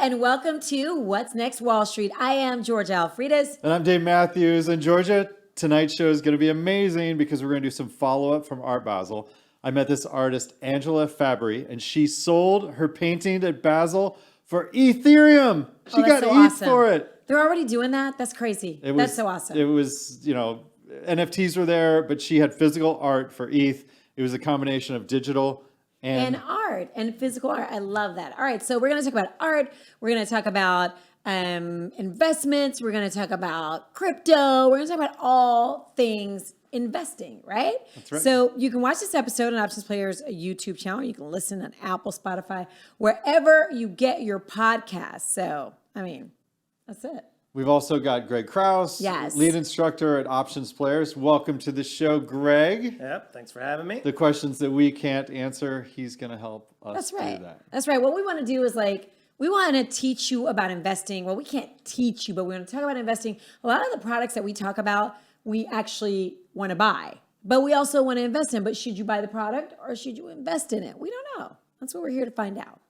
and welcome to What's Next Wall Street. I am Georgia Alfredas. And I'm Dave Mathews. And Georgia, tonight's show is going to be amazing because we're going to do some follow-up from Art Basel. I met this artist, Angela Fabry, and she sold her painting at Basel for Ethereum. She got so ETH awesome. for it. They're already doing that? That's crazy. That's so awesome. It was, NFTs were there, but she had physical art for ETH. It was a combination of digital and art and physical art. I love that. All right, so we're going to talk about art. We're going to talk about investments. We're going to talk about crypto. We're going to talk about all things investing, right? That's right. So you can watch this episode on Options Players YouTube channel. You can listen on Apple, Spotify, wherever you get your podcasts. So, that's it. We've also got Greg Krause, lead instructor at Options Players. Welcome to the show, Greg. Yep, thanks for having me. The questions that we can't answer, he's going to help us do that. That's right. What we want to do is we want to teach you about investing. Well, we can't teach you, but we want to talk about investing. A lot of the products that we talk about, we actually want to buy, but we also want to invest in. But should you buy the product or should you invest in it? We don't know. That's what we're here to find out.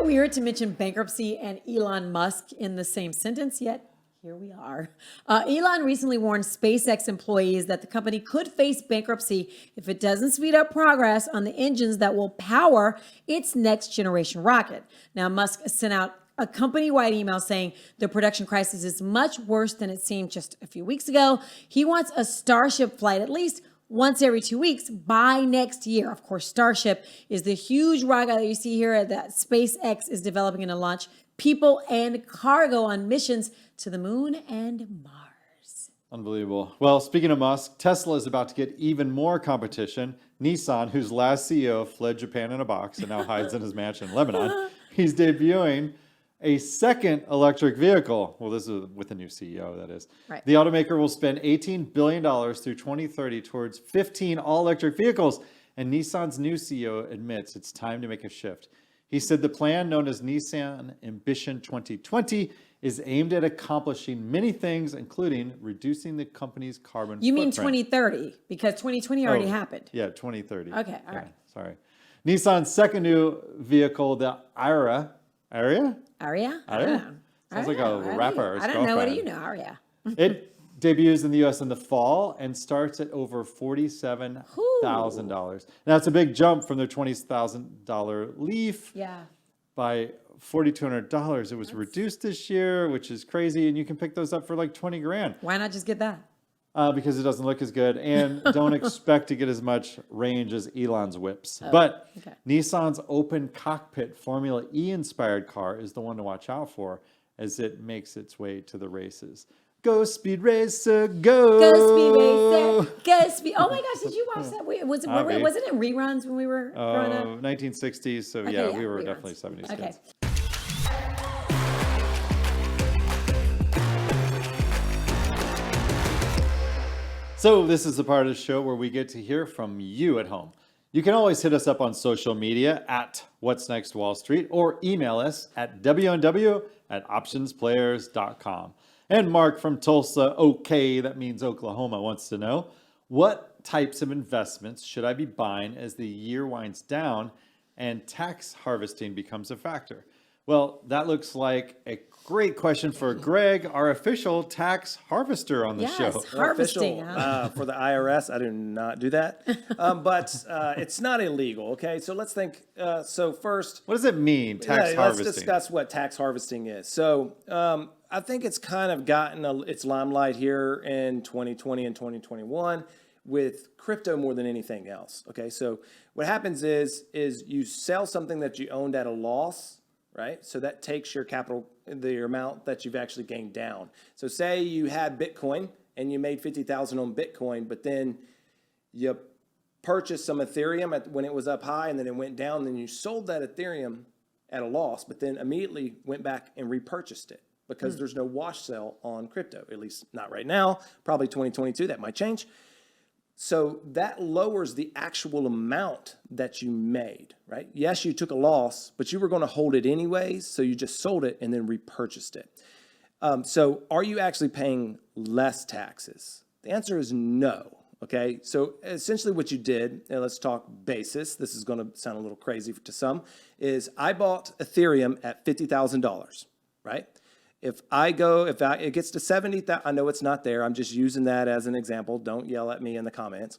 Weird to mention bankruptcy and Elon Musk in the same sentence, yet here we are. Elon recently warned SpaceX employees that the company could face bankruptcy if it doesn't speed up progress on the engines that will power its next generation rocket. Now, Musk sent out a company-wide email saying the production crisis is much worse than it seemed just a few weeks ago. He wants a Starship flight at least once every 2 weeks by next year. Of course, Starship is the huge rocket that you see here that SpaceX is developing to launch people and cargo on missions to the moon and Mars. Unbelievable. Well, speaking of Musk, Tesla is about to get even more competition. Nissan, whose last CEO fled Japan in a box and now hides in his mansion in Lebanon, he's debuting a second electric vehicle. Well, this is with a new CEO, that is. Right. The automaker will spend $18 billion through 2030 towards 15 all-electric vehicles. And Nissan's new CEO admits it's time to make a shift. He said the plan, known as Nissan Ambition 2020, is aimed at accomplishing many things, including reducing the company's carbon footprint. You mean 2030, because 2020 already happened. Yeah, 2030. Okay, all right. Sorry. Nissan's second new vehicle, the Aria? Aria? Sounds like a rapper. I don't know. What do you know, Aria? It debuts in the U.S. in the fall and starts at over $47,000. Now, it's a big jump from their $20,000 Leaf. Yeah. By $4,200. It was reduced this year, which is crazy. And you can pick those up for like 20 grand. Why not just get that? Because it doesn't look as good and don't expect to get as much range as Elon's whips. But Nissan's open cockpit Formula E inspired car is the one to watch out for as it makes its way to the races. Go Speed Racer, go! Go Speed Racer, go Speed. Oh my gosh, did you watch that? Wasn't it in reruns when we were growing up? 1960s, so we were reruns. Definitely 70s kids. So this is the part of the show where we get to hear from you at home. You can always hit us up on social media at What's Next Wall Street or email us at WNW@OptionsPlayers.com. And Mark from Tulsa, that means Oklahoma, wants to know, what types of investments should I be buying as the year winds down and tax harvesting becomes a factor? Well, that looks like a great question for Greg, our official tax harvester on the show. Yes, harvesting. For the IRS, I do not do that. But it's not illegal, okay? So let's think. So first... What does it mean, tax harvesting? Let's discuss what tax harvesting is. So I think it's kind of gotten its limelight here in 2020 and 2021 with crypto more than anything else, okay? So what happens is you sell something that you owned at a loss, right? So that takes your capital, the amount that you've actually gained down. So say you had Bitcoin and you made 50,000 on Bitcoin, but then you purchased some Ethereum when it was up high and then it went down, then you sold that Ethereum at a loss, but then immediately went back and repurchased it because there's no wash sale on crypto, at least not right now, probably 2022, that might change. So that lowers the actual amount that you made, right? Yes, you took a loss, but you were going to hold it anyways, so you just sold it and then repurchased it. So are you actually paying less taxes? The answer is no. Okay, so essentially what you did, and let's talk basis. This is going to sound a little crazy to some. Is I bought Ethereum at $50,000, right? If it gets to 70,000, I know it's not there. I'm just using that as an example. Don't yell at me in the comments.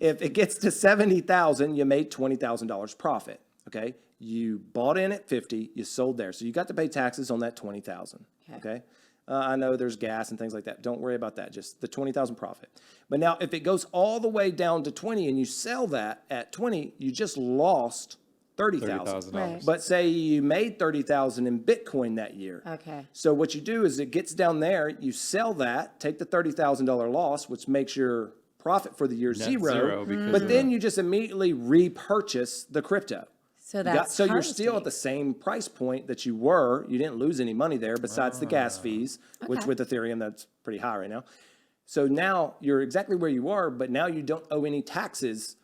If it gets to 70,000, you made $20,000 profit. Okay, you bought in at 50, you sold there, so you got to pay taxes on that 20,000. Okay. I know there's gas and things like that. Don't worry about that. Just the 20,000 profit. But now, if it goes all the way down to 20 and you sell that at 20, you just lost $30,000. Right. But say you made 30,000 in Bitcoin that year. Okay. So what you do is it gets down there, you sell that, take the $30,000 loss, which makes your profit for the year zero. But then you just immediately repurchase the crypto. So that's So you're still at the same price point that you were. You didn't lose any money there besides the gas fees, which with Ethereum, that's pretty high right now. So now you're exactly where you are, but now you don't owe any taxes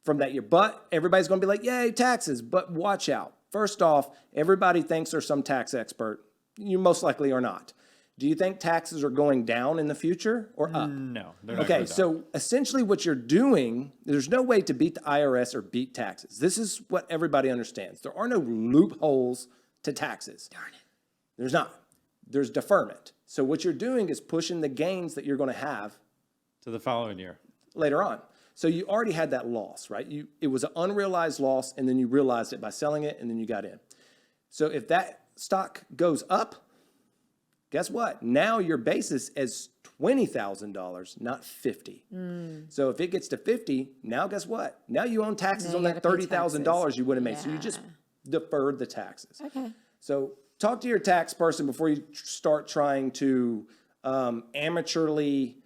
from that year. But everybody's going to be like, yay, taxes. But watch out. First off, everybody thinks they're some tax expert. You most likely are not. Do you think taxes are going down in the future or up? No, they're not Okay, going down. so essentially what you're doing, there's no way to beat the IRS or beat taxes. This is what everybody understands. There are no loopholes to taxes. Darn it. There's not. There's deferment. So what you're doing is pushing the gains that you're going to have to the following year. later on. So you already had that loss, right? It was an unrealized loss, and then you realized it by selling it, and then you got in. So if that stock goes up, guess what? Now your basis is $20,000, not $50,000. So if it gets to 50, now guess what? Now you own taxes on that $30,000 you would have made. So you just deferred the taxes. Okay. So talk to your tax person before you start trying to amateurly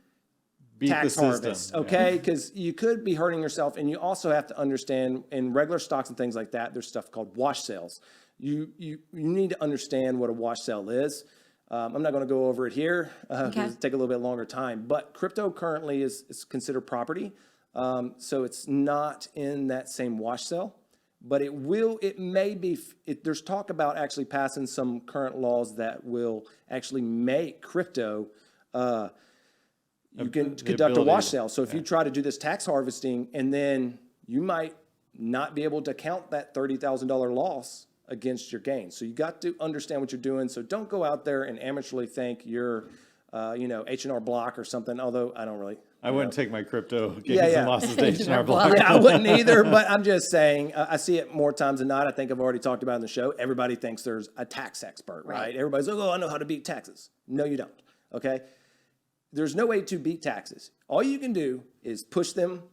Beat tax the system. harvest, okay? Because you could be hurting yourself, and you also have to understand in regular stocks and things like that, there's stuff called wash sales. You need to understand what a wash sale is. I'm not going to go over it here because it'll take a little bit longer time. But crypto currently is considered property, so it's not in that same wash sale. But it may be. There's talk about actually passing some current laws that will actually make crypto. You can conduct a wash sale. So if you try to do this tax harvesting, and then you might not be able to count that $30,000 loss against your gain. So you got to understand what you're doing. So don't go out there and amateurly think you're, H&R Block or something. Although I don't really. I wouldn't take my crypto gains and losses to H&R Block. Yeah, I wouldn't either. But I'm just saying, I see it more times than not. I think I've already talked about it in the show. Everybody thinks there's a tax expert, right? Everybody's like, oh, I know how to beat taxes. No, you don't. Okay. There's no way to beat taxes. All you can do is push them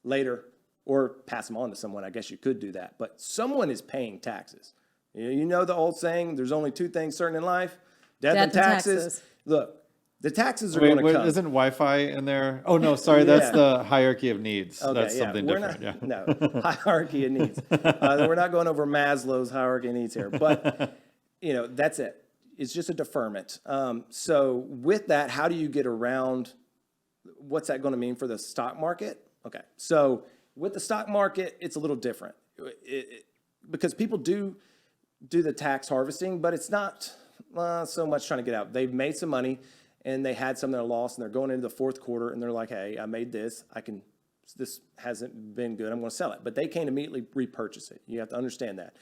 later or pass them on to someone. I guess you could do that. But someone is paying taxes. You know the old saying, there's only two things certain in life, death and taxes. Look, the taxes are going to come. Isn't Wi-Fi in there? Oh, no, sorry. That's the hierarchy of needs. Okay, that's something different. No, hierarchy of needs. We're not going over Maslow's hierarchy of needs here. But, that's it. It's just a deferment. So with that, how do you get around? What's that going to mean for the stock market? Okay, so with the stock market, it's a little different because people do the tax harvesting, but it's not so much trying to get out. They've made some money and they had some that are lost, and they're going into the fourth quarter and they're like, hey, I made this. This hasn't been good. I'm going to sell it. But they can't immediately repurchase it. You have to understand that.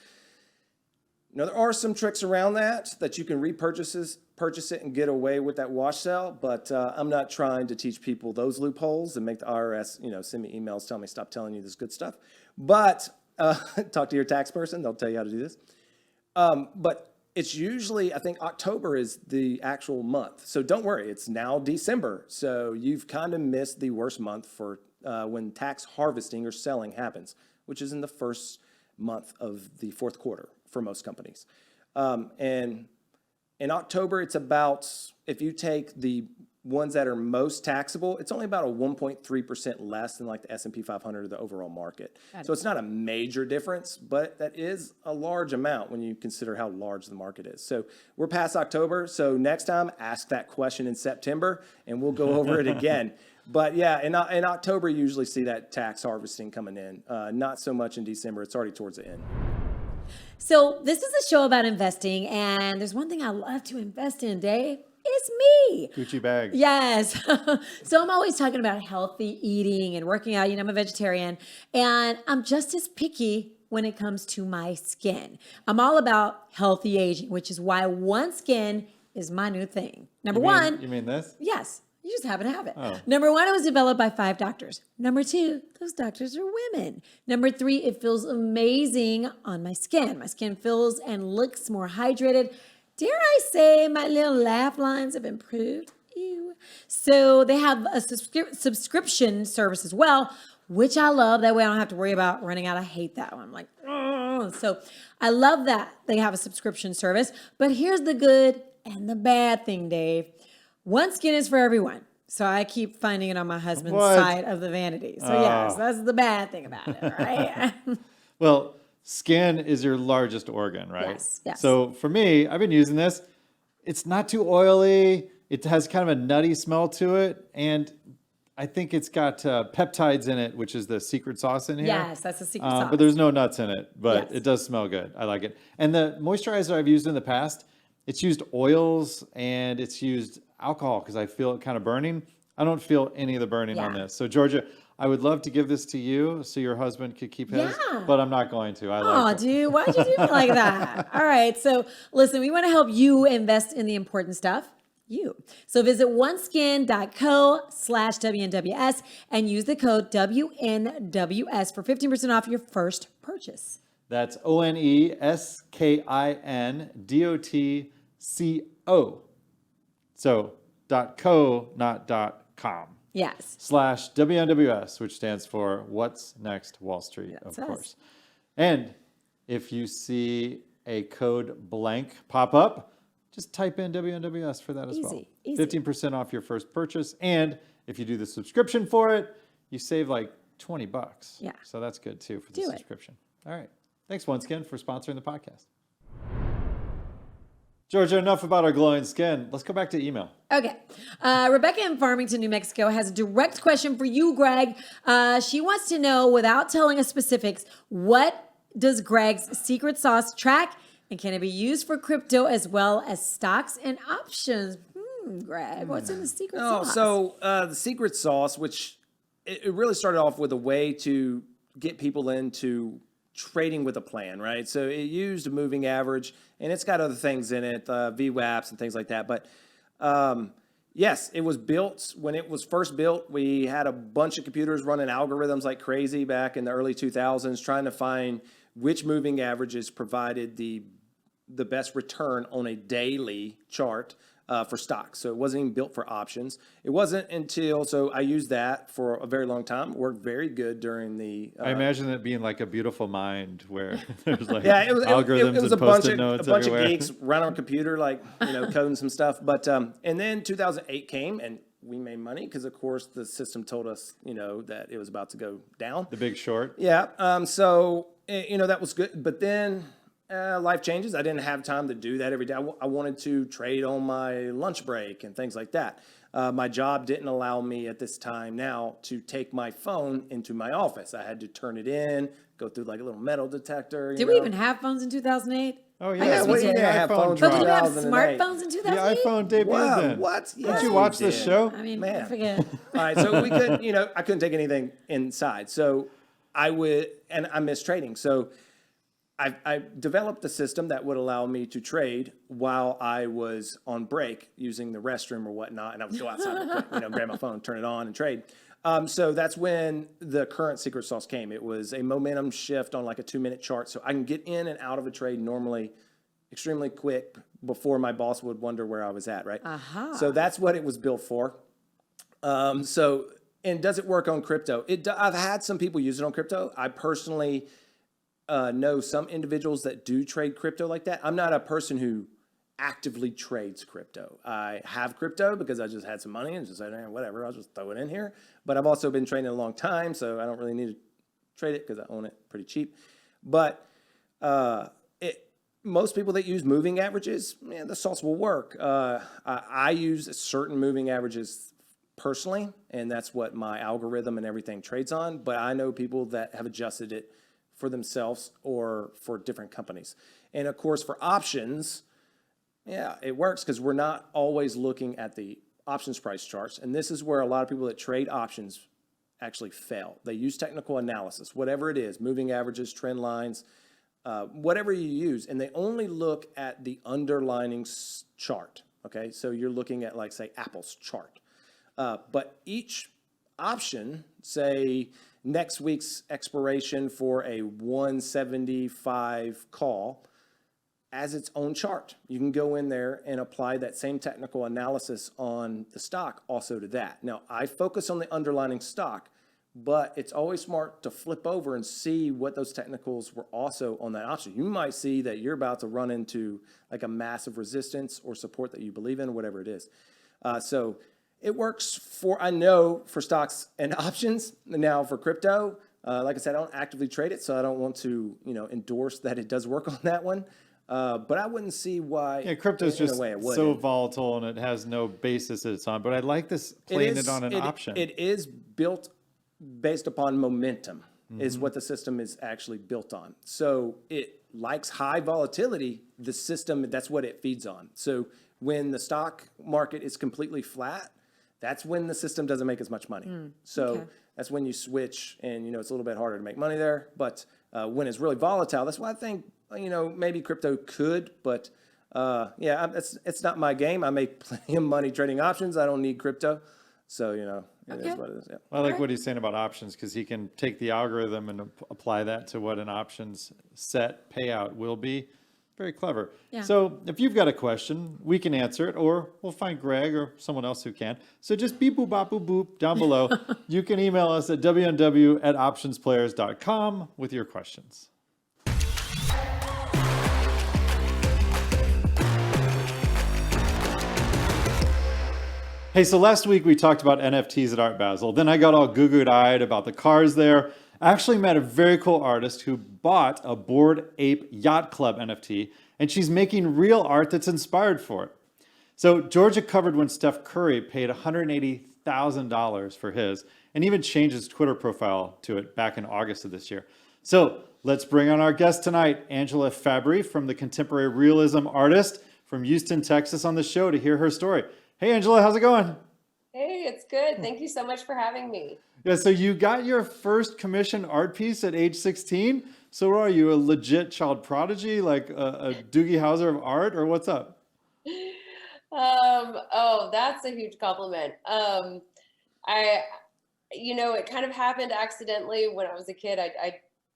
Now, there are some tricks around that you can purchase it and get away with that wash sale, but I'm not trying to teach people those loopholes and make the IRS, send me emails, tell me stop telling you this good stuff. But talk to your tax person. They'll tell you how to do this. But it's usually, I think October is the actual month. So don't worry, it's now December. So you've kind of missed the worst month for when tax harvesting or selling happens, which is in the first month of the fourth quarter for most companies. And in October, it's about, if you take the ones that are most taxable, it's only about a 1.3% less than like the S&P 500 or the overall market. So it's not a major difference, but that is a large amount when you consider how large the market is. So we're past October. So next time, ask that question in September and we'll go over it again. But yeah, in October, you usually see that tax harvesting coming in. Not so much in December. It's already towards the end. So this is a show about investing, and there's one thing I love to invest in, Dave. It's me. Gucci bag. Yes. So I'm always talking about healthy eating and working out. I'm a vegetarian, and I'm just as picky when it comes to my skin. I'm all about healthy aging, which is why OneSkin is my new thing. Number one. You mean this? Yes. You just happen to have it. Oh. Number one, it was developed by 5 doctors. Number 2, those doctors are women. Number 3, it feels amazing on my skin. My skin feels and looks more hydrated. Dare I say my little laugh lines have improved? Ew. So they have a subscription service as well, which I love. That way I don't have to worry about running out. I hate that one. I'm like, oh. So I love that they have a subscription service. But here's the good and the bad thing, Dave. OneSkin is for everyone. So I keep finding it on my husband's side of the vanity. So yes, that's the bad thing about it, right? Well, skin is your largest organ, right? Yes, yes. So for me, I've been using this. It's not too oily. It has kind of a nutty smell to it. And I think it's got peptides in it, which is the secret sauce in here. Yes, that's the secret sauce. But there's no nuts in it, but Yes. it does smell good. I like it. And the moisturizer I've used in the past, it's used oils and it's used alcohol because I feel it kind of burning. I don't feel any of the burning on Yeah. this. So Georgia, I would love to give this to you so your husband could keep his, Yeah. but I'm not going to. I Oh, like it. dude, why'd you do me like that? All right. So listen, we want to help you invest in the important stuff. So visit oneskin.co/WNWS and use the code WNWS for 15% off your first purchase. That's ONESKINDOTCO. So .co, not .com. Yes. /WNWS, which stands for What's Next Wall Street, That's of us. course. And if you see a code blank pop up, just type in WNWS for that as well. Easy. 15% off your first purchase. And if you do the subscription for it, you save like $20. Yeah. So that's good too for the Do it. subscription. All right. Thanks, OneSkin, for sponsoring the podcast. Georgia, enough about our glowing skin. Let's go back to email. Okay. Rebecca in Farmington, New Mexico has a direct question for you, Greg. She wants to know, without telling us specifics, what does Greg's secret sauce track, and can it be used for crypto as well as stocks and options? Greg, what's in the secret sauce? So the secret sauce, which it really started off with a way to get people into trading with a plan, right? So it used a moving average, and it's got other things in it, VWAPs and things like that. But yes, it was built when it was first built. We had a bunch of computers running algorithms like crazy back in the early 2000s, trying to find which moving averages provided the best return on a daily chart for stocks. So it wasn't even built for options. It wasn't until, so I used that for a very long time. It worked very good during the... I imagine it being like a beautiful mind where there's like yeah, it was algorithms a and bunch post-it of notes everywhere. geeks running on a computer, like, coding some stuff. But and then 2008 came, and we made money because, of course, the system told us, that it was about to go down. The Big Short. Yeah. So that was good. But then life changes. I didn't have time to do that every day. I wanted to trade on my lunch break and things like that. My job didn't allow me at this time now to take my phone into my office. I had to turn it in, go through like a little metal detector. Did we even have phones in 2008? Oh, yeah. guess we we did. didn't have phones But in did we have 2008. smartphones in The 2008? iPhone debuted Wow, then. what? Did Yes, you we watch this did. show? I mean, Man. I forget. All right, so we couldn't, I couldn't take anything inside. So I missed trading. So I developed a system that would allow me to trade while I was on break using the restroom or whatnot. And I would go outside and quick, grab my phone, turn it on and trade. So that's when the current secret sauce came. It was a momentum shift on like a 2-minute chart. So I can get in and out of a trade normally extremely quick before my boss would wonder where I was at, right? So that's what it was built for. And does it work on crypto? I've had some people use it on crypto. I personally know some individuals that do trade crypto like that. I'm not a person who actively trades crypto. I have crypto because I just had some money and just said, whatever, I'll just throw it in here. But I've also been trading a long time, so I don't really need to trade it because I own it pretty cheap. But most people that use moving averages, the sauce will work. I use certain moving averages personally, and that's what my algorithm and everything trades on. But I know people that have adjusted it for themselves or for different companies. And of course, for options, Yeah, it works because we're not always looking at the options price charts. And this is where a lot of people that trade options actually fail. They use technical analysis, whatever it is, moving averages, trend lines, whatever you use, and they only look at the underlying chart. Okay, so you're looking at, like, say, Apple's chart. But each option, say next week's expiration for a 175 call, as its own chart. You can go in there and apply that same technical analysis on the stock also to that. Now, I focus on the underlying stock, but it's always smart to flip over and see what those technicals were also on that option. You might see that you're about to run into like a massive resistance or support that you believe in, whatever it is. So it works for, I know, for stocks and options. Now for crypto, like I said, I don't actively trade it, so I don't want to, endorse that it does work on that one. But I wouldn't see why. Yeah, crypto's just it so volatile and it has no basis that it's on. But I like this playing it on an option. It is built based upon momentum, is what the system is actually built on. So it likes high volatility. The system, that's what it feeds on. So when the stock market is completely flat, that's when the system doesn't make as much money. So that's when you switch, and it's a little bit harder to make money there. But when it's really volatile, that's why I think maybe crypto could, but it's not my game. I make plenty of money trading options. I don't need crypto. So, it is what it is. Yeah. I like what he's saying about options because he can take the algorithm and apply that to what an options set payout will be. Very clever. Yeah. So if you've got a question, we can answer it, or we'll find Greg or someone else who can. So just beep, boop, bop, boop, boop down below. You can email us at WNW@OptionsPlayers.com with your questions. Hey, so last week we talked about NFTs at Art Basel. Then I got all goo-gooed-eyed about the cars there. I actually met a very cool artist who bought a Bored Ape Yacht Club NFT, and she's making real art that's inspired for it. So Georgia covered when Steph Curry paid $180,000 for his, and even changed his Twitter profile to it back in August of this year. So let's bring on our guest tonight, Angela Fabry, from the Contemporary Realism Artist from Houston, Texas, on the show to hear her story. Hey, Angela, how's it going? Hey, it's good. Thank you so much for having me. Yeah, so you got your first commissioned art piece at age 16. So are you a legit child prodigy, like a Doogie Howser of art, or what's up? Oh, that's a huge compliment. It kind of happened accidentally when I was a kid.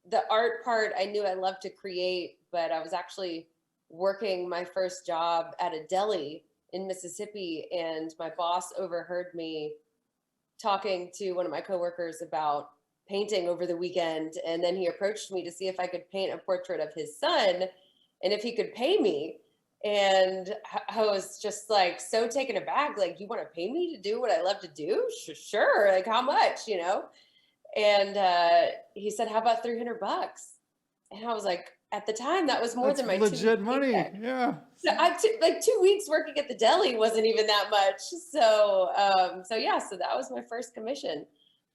The art part, I knew I loved to create, but I was actually working my first job at a deli in Mississippi, and my boss overheard me talking to one of my coworkers about painting over the weekend. And then he approached me to see if I could paint a portrait of his son and if he could pay me. And I was just like so taken aback, like, you want to pay me to do what I love to do? Sure. Like, how much, And he said, how about $300? And I was like, at the time, that was more That's than my legit money. paycheck. Yeah. So like 2 weeks working at the deli wasn't even that much. So that was my first commission,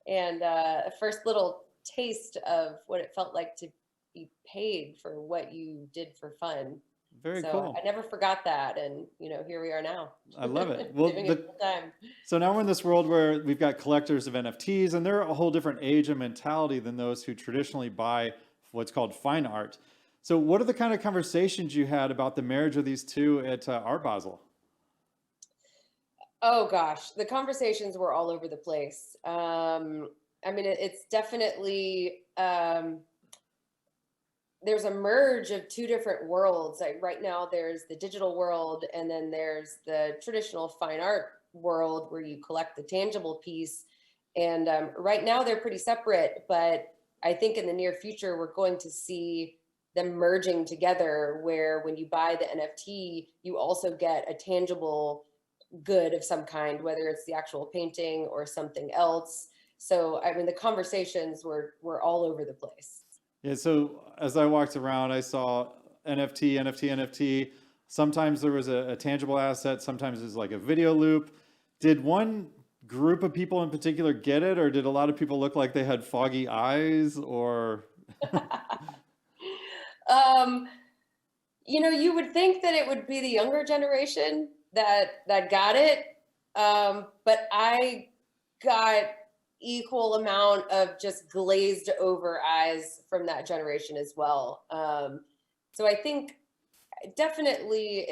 and a first little taste of what it felt like to be paid for what you did for fun. Very so cool. I never forgot that, and here we are now. I love it. Well, Living it full time. So now we're in this world where we've got collectors of NFTs, and they're a whole different age and mentality than those who traditionally buy what's called fine art. So what are the kind of conversations you had about the marriage of these two at Art Basel? Oh gosh, the conversations were all over the place. It's definitely, there's a merge of two different worlds. Like right now there's the digital world, and then there's the traditional fine art world where you collect the tangible piece. And right now they're pretty separate, but I think in the near future, we're going to see them merging together, where when you buy the NFT, you also get a tangible good of some kind, whether it's the actual painting or something else. So, the conversations were all over the place. Yeah, so as I walked around, I saw NFT. Sometimes there was a tangible asset. Sometimes it's like a video loop. Did one group of people in particular get it, or did a lot of people look like they had foggy eyes, or... You would think that it would be the younger generation that got it, but I got equal amount of just glazed over eyes from that generation as well. So I think definitely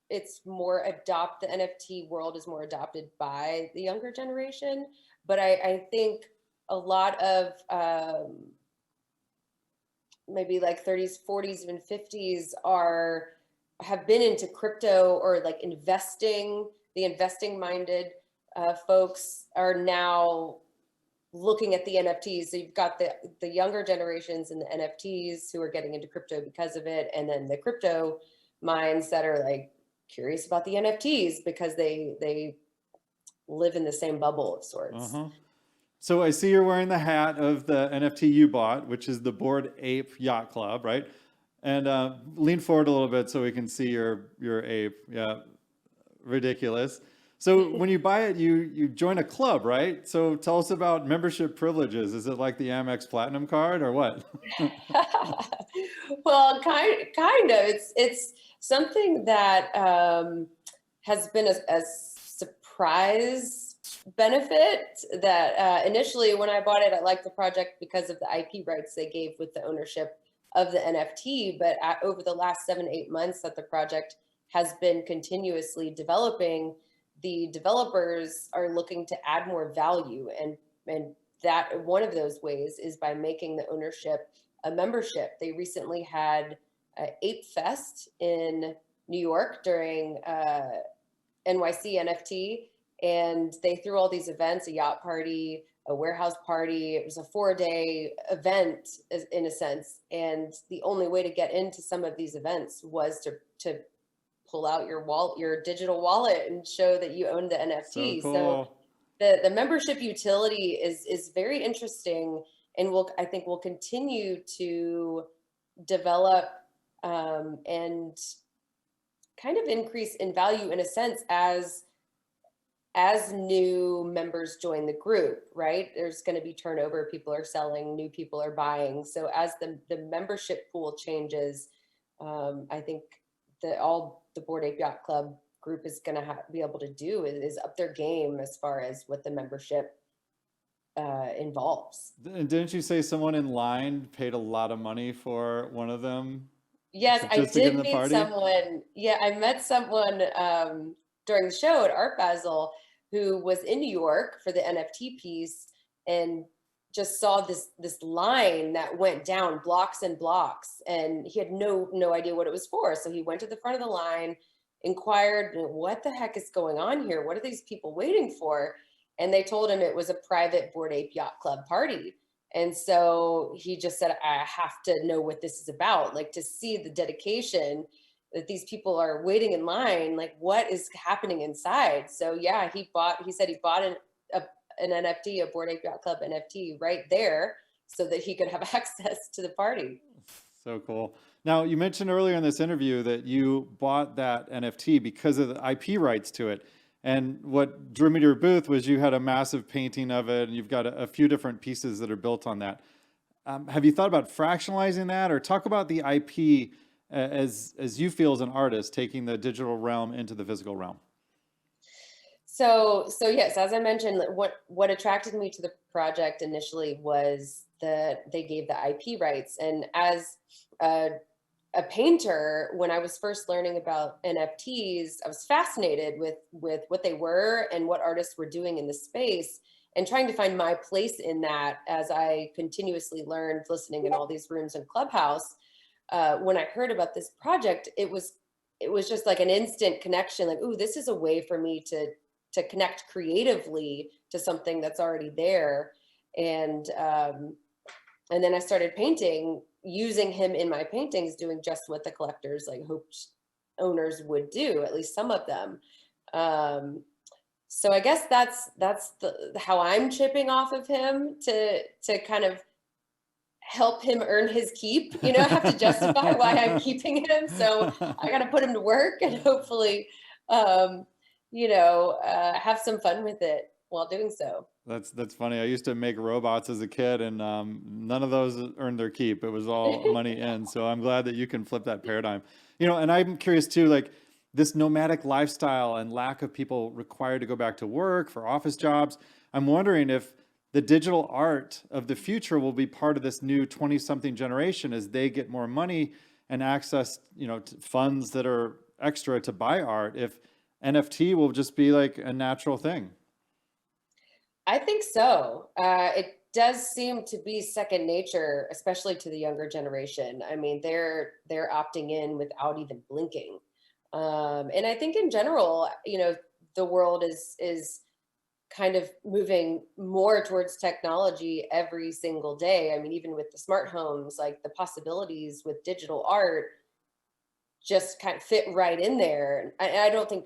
it's more the NFT world is more adopted by the younger generation, but I think a lot of maybe like 30s, 40s, even 50s have been into crypto or like investing. The investing minded folks are now looking at the NFTs. So you've got the younger generations and the NFTs who are getting into crypto because of it, and then the crypto minds that are like curious about the NFTs because they live in the same bubble of sorts. So I see you're wearing the hat of the NFT you bought, which is the Bored Ape Yacht Club, right? And lean forward a little bit so we can see your ape. Yeah, ridiculous. So when you buy it, you join a club, right? So tell us about membership privileges. Is it like the Amex Platinum card or what? Well, kind of. It's something that has been a surprise benefit that initially when I bought it, I liked the project because of the IP rights they gave with the ownership of the NFT. But over the last 7-8 months that the project has been continuously developing, the developers are looking to add more value, and that one of those ways is by making the ownership a membership. They recently had Ape Fest in New York during NYC NFT, and they threw all these events, a yacht party, a warehouse party. It was a 4-day event in a sense. And the only way to get into some of these events was to pull out your digital wallet and show that you own the NFT. So cool. So the membership utility is very interesting, and I think will continue to develop and kind of increase in value in a sense as new members join the group, right? There's going to be turnover. People are selling, new people are buying. So as the membership pool changes, I think that all the Bored Ape Yacht Club group is going to be able to do is up their game as far as what the membership involves. And didn't you say someone in line paid a lot of money for one of them? Yes, I Just to get in did the meet party? someone. Yeah, I met someone during the show at Art Basel who was in New York for the NFT piece and just saw this line that went down blocks and blocks, and he had no idea what it was for. So he went to the front of the line, inquired, what the heck is going on here? What are these people waiting for? And they told him it was a private Bored Ape Yacht Club party. And so he just said, I have to know what this is about, like to see the dedication that these people are waiting in line, like what is happening inside. So yeah, he said he bought an NFT, a Bored Ape Yacht Club NFT right there so that he could have access to the party. So cool. Now, you mentioned earlier in this interview that you bought that NFT because of the IP rights to it. And what drew me to your booth was you had a massive painting of it, and you've got a few different pieces that are built on that. Have you thought about fractionalizing that, or talk about the IP as you feel as an artist, taking the digital realm into the physical realm? So yes, as I mentioned, what attracted me to the project initially was that they gave the IP rights. And as a painter, when I was first learning about NFTs, I was fascinated with what they were and what artists were doing in the space, and trying to find my place in that as I continuously learned, listening in all these rooms in Clubhouse. When I heard about this project, it was just like an instant connection. Like, ooh, this is a way for me to connect creatively to something that's already there. And then I started painting, using him in my paintings, doing just what the collectors like hoped owners would do, at least some of them. So I guess that's how I'm chipping off of him to kind of help him earn his keep. I have to justify why I'm keeping him. So I got to put him to work and hopefully, have some fun with it while doing so. That's funny. I used to make robots as a kid, and none of those earned their keep. It was all money in. So I'm glad that you can flip that paradigm. And I'm curious too, like this nomadic lifestyle and lack of people required to go back to work for office jobs. I'm wondering if the digital art of the future will be part of this new 20-something generation as they get more money and access, to funds that are extra to buy art. If NFT will just be like a natural thing. I think so. It does seem to be second nature, especially to the younger generation. I mean, they're opting in without even blinking. And I think in general, the world is kind of moving more towards technology every single day. I mean, even with the smart homes, like the possibilities with digital art just kind of fit right in there. And I don't think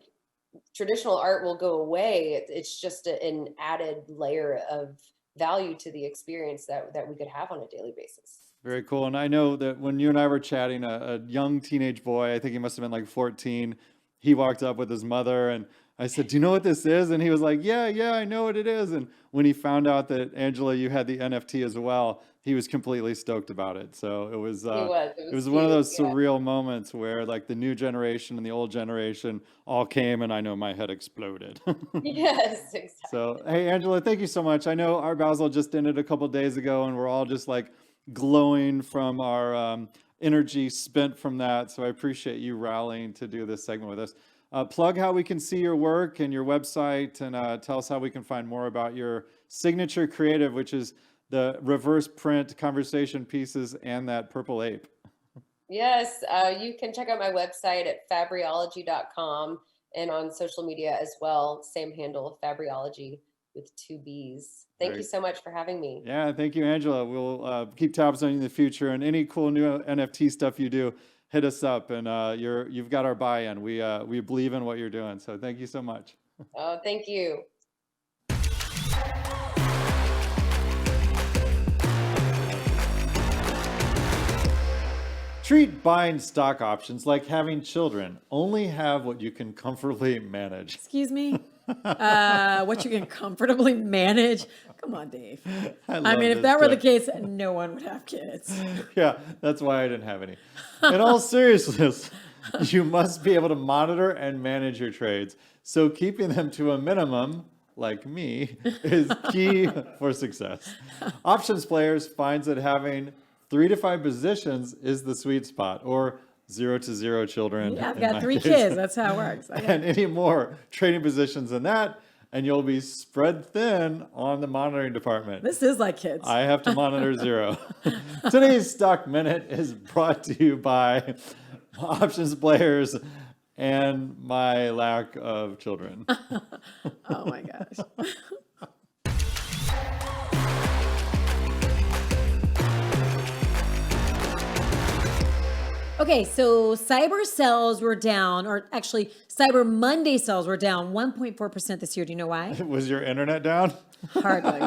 traditional art will go away. It's just an added layer of value to the experience that we could have on a daily basis. Very cool. And I know that when you and I were chatting, a young teenage boy, I think he must have been like 14, he walked up with his mother and I said, "Do you know what this is?" And he was like, yeah, I know what it is. And when he found out that, Angela, you had the NFT as well, he was completely stoked about it. So it was one of those surreal moments where like the new generation and the old generation all came, and I know my head exploded. Yes, exactly. So, hey, Angela, thank you so much. I know Art Basel just ended a couple of days ago, and we're all just like glowing from our energy spent from that. So I appreciate you rallying to do this segment with us. Plug how we can see your work and your website, and tell us how we can find more about your signature creative, which is the reverse print conversation pieces and that purple ape. Yes, you can check out my website at fabriology.com and on social media as well. Same handle, Fabriology with 2 B's. Thank you so much for having me. Yeah, thank you, Angela. We'll keep tabs on you in the future, and any cool new NFT stuff you do, hit us up, and you've got our buy-in. We believe in what you're doing, so thank you so much. Oh, thank you. Treat buying stock options like having children. Only have what you can comfortably manage. Excuse me? What you can comfortably manage? Come on, Dave. I mean, if that were the case, no one would have kids. Yeah, that's why I didn't have any. In all seriousness, you must be able to monitor and manage your trades. So keeping them to a minimum, like me, is key for success. Options Players finds that having 3 to 5 positions is the sweet spot, or 0 to 0 children. Yeah, I've got 3 kids. That's how it works. And any more trading positions than that, and you'll be spread thin on the monitoring department. This is like kids. I have to monitor 0. Today's Stock Minute is brought to you by Options Players and my lack of children. Oh my gosh. Okay, so Cyber sales were down, or actually Cyber Monday sales were down 1.4% this year. Do you know why? Was your internet down? Hardly.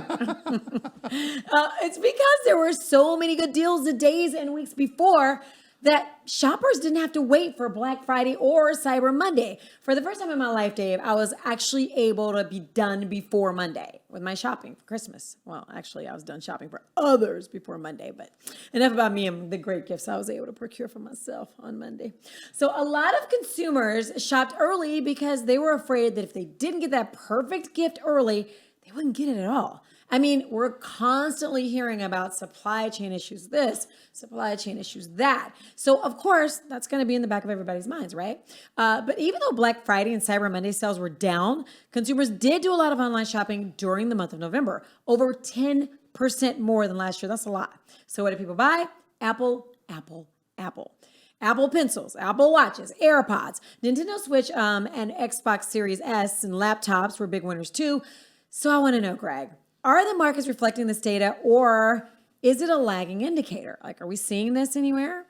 It's because there were so many good deals the days and weeks before that shoppers didn't have to wait for Black Friday or Cyber Monday. For the first time in my life, Dave, I was actually able to be done before Monday with my shopping for Christmas. Well, actually, I was done shopping for others before Monday, but enough about me and the great gifts I was able to procure for myself on Monday. So a lot of consumers shopped early because they were afraid that if they didn't get that perfect gift early, they wouldn't get it at all. I mean, we're constantly hearing about supply chain issues this, supply chain issues that. So, of course, that's going to be in the back of everybody's minds, right? But even though Black Friday and Cyber Monday sales were down, consumers did do a lot of online shopping during the month of November, over 10% more than last year. That's a lot. So what did people buy? Apple, Apple, Apple. Apple Pencils, Apple Watches, AirPods, Nintendo Switch, and Xbox Series S and laptops were big winners too. So I want to know, Greg, are the markets reflecting this data, or is it a lagging indicator? Like, are we seeing this anywhere?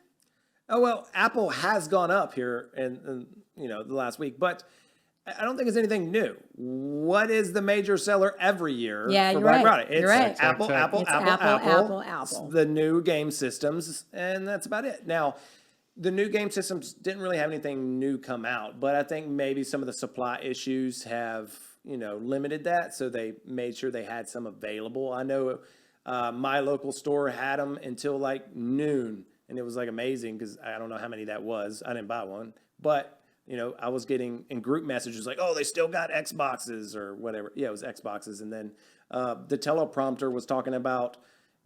Oh, well, Apple has gone up here in the last week, but I don't think it's anything new. What is the major seller every year for Black Friday? It's You're right. Apple, It's Apple. Apple. The new game systems, and that's about it. Now, the new game systems didn't really have anything new come out, but I think maybe some of the supply issues have limited that. So they made sure they had some available. I know my local store had them until like noon, and it was like amazing because I don't know how many that was. I didn't buy one, but I was getting in group messages like, oh, they still got Xboxes or whatever. Yeah, it was Xboxes. And then the teleprompter was talking about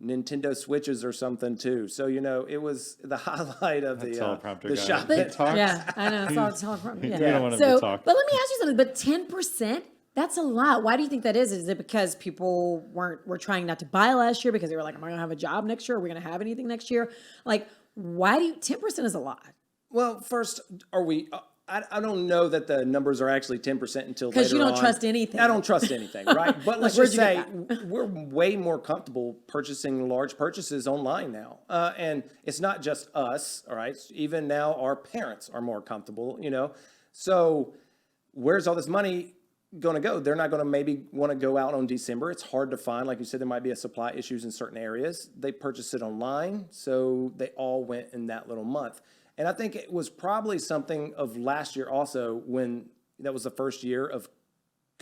Nintendo Switches or something too. So, it was the highlight of the teleprompter the guy. shop. Yeah, I know. It's all teleprompter. Yeah. You don't want him So, to talk. but let me ask you something. But 10%, that's a lot. Why do you think that is? Is it because people were trying not to buy last year because they were like, am I going to have a job next year? Are we going to have anything next year? Like, 10% is a lot? Well, first, are we... I don't know that the numbers are actually 10% until later on. Because you don't trust anything. I don't trust anything, right? But let's where'd just you say get we're way more comfortable purchasing large purchases online now. And it's not just us, all right? Even now our parents are more comfortable, So where's all this money going to go? They're not going to maybe want to go out on December. It's hard to find. Like you said, there might be a supply issues in certain areas. They purchase it online, so they all went in that little month. And I think it was probably something of last year also when that was the first year of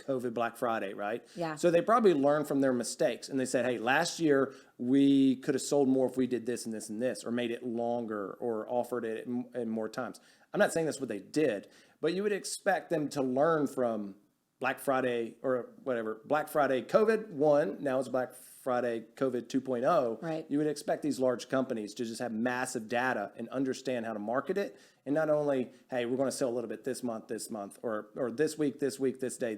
COVID Black Friday, right? Yeah. So they probably learned from their mistakes and they said, hey, last year we could have sold more if we did this and this and this, or made it longer or offered it in more times. I'm not saying that's what they did, but you would expect them to learn from Black Friday or whatever. Black Friday COVID 1, now it's Black Friday COVID 2.0, Right. You would expect these large companies to just have massive data and understand how to market it. And not only, hey, we're going to sell a little bit this month, or this week, this day.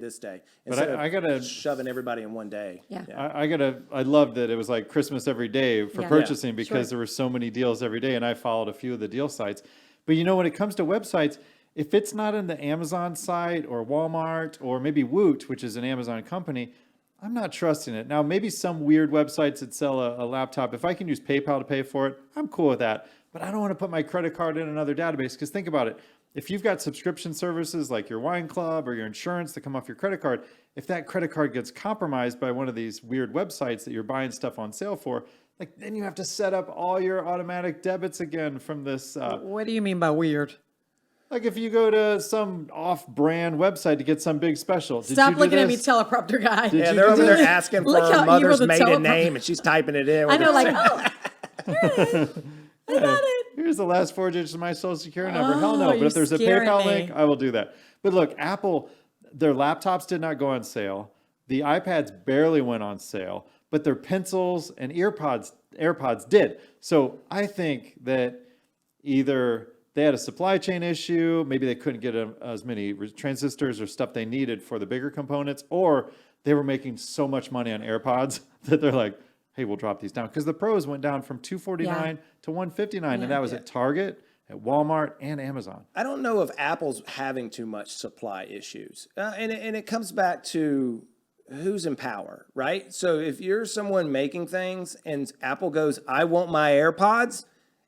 Instead I gotta shoving everybody in one day. Yeah. I love that it was like Christmas every day for Yeah. purchasing because Sure. there were so many deals every day, and I followed a few of the deal sites. But when it comes to websites, if it's not in the Amazon site or Walmart or maybe Woot, which is an Amazon company, I'm not trusting it. Now, maybe some weird websites that sell a laptop, if I can use PayPal to pay for it, I'm cool with that. But I don't want to put my credit card in another database because think about it. If you've got subscription services like your wine club or your insurance that come off your credit card, if that credit card gets compromised by one of these weird websites that you're buying stuff on sale for, then you have to set up all your automatic debits again from this. What do you mean by weird? Like if you go to some off-brand website to get some big special. Stop looking at me, teleprompter guy. Yeah, you they're do over there this? asking for Look how her evil mother's the maiden teleprompter- name, and she's typing it in. I know, with like, her- here it is. I got it. Here's the last 4 digits of my social security number. Hell no. Oh, But you're if there's a scaring PayPal me. link, I will do that. But look, Apple, their laptops did not go on sale. The iPads barely went on sale, but their pencils and AirPods did. So I think that either they had a supply chain issue, maybe they couldn't get as many transistors or stuff they needed for the bigger components, or they were making so much money on AirPods that they're like, hey, we'll drop these down. Because the Pros went down from $249 to $159, and that was at Target, at Walmart, and Amazon. I don't know if Apple's having too much supply issues. And it comes back to who's in power, right? So if you're someone making things and Apple goes, I want my AirPods,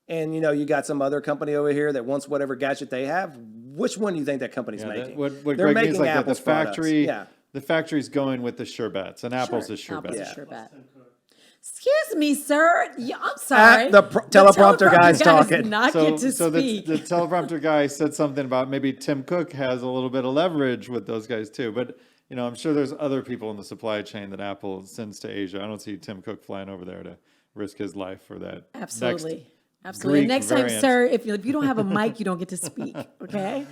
and you got some other company over here that wants whatever gadget they have, which one do you think that company's making? What They're Greg means making like that Apple's the factory, products. the factory's going with the sure bets, and Apple's a sure Apple's bet. a sure bet. Excuse me, sir. Yeah, I'm sorry. The teleprompter guy's guy does talking. not get to So speak. the teleprompter guy said something about maybe Tim Cook has a little bit of leverage with those guys too. But I'm sure there's other people in the supply chain that Apple sends to Asia. I don't see Tim Cook flying over there to risk his life for that. Absolutely. Absolutely. Greek Next variant. time, sir, if you don't have a mic, you don't get to speak. Okay?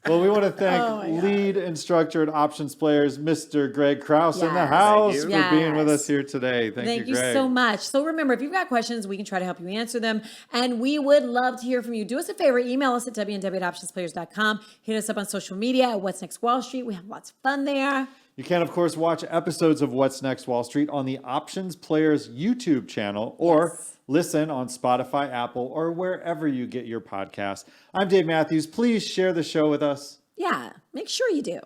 Well, we want to thank Oh, my God. lead instructor at Options Players, Mr. Greg Krause, in the Yes. house Thank for you. being with Yes. us here today. Thank you Greg. so much. So remember, if you've got questions, we can try to help you answer them. And we would love to hear from you. Do us a favor, email us at www.optionsplayers.com. Hit us up on social media at What's Next Wall Street. We have lots of fun there. You can, of course, watch episodes of What's Next Wall Street on the Options Players YouTube channel or listen on Spotify, Apple, or wherever you get your podcasts. I'm Dave Mathews. Please share the show with us. Yeah, make sure you do.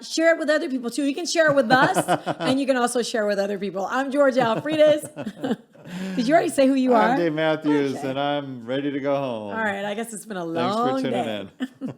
Share it with other people too. You can share it with us, and you can also share with other people. I'm Georgia Alfredas. Did you already say who you are? I'm Dave Mathews, Okay. and I'm ready to go home. All right, I guess it's been a Thanks for long tuning day. in.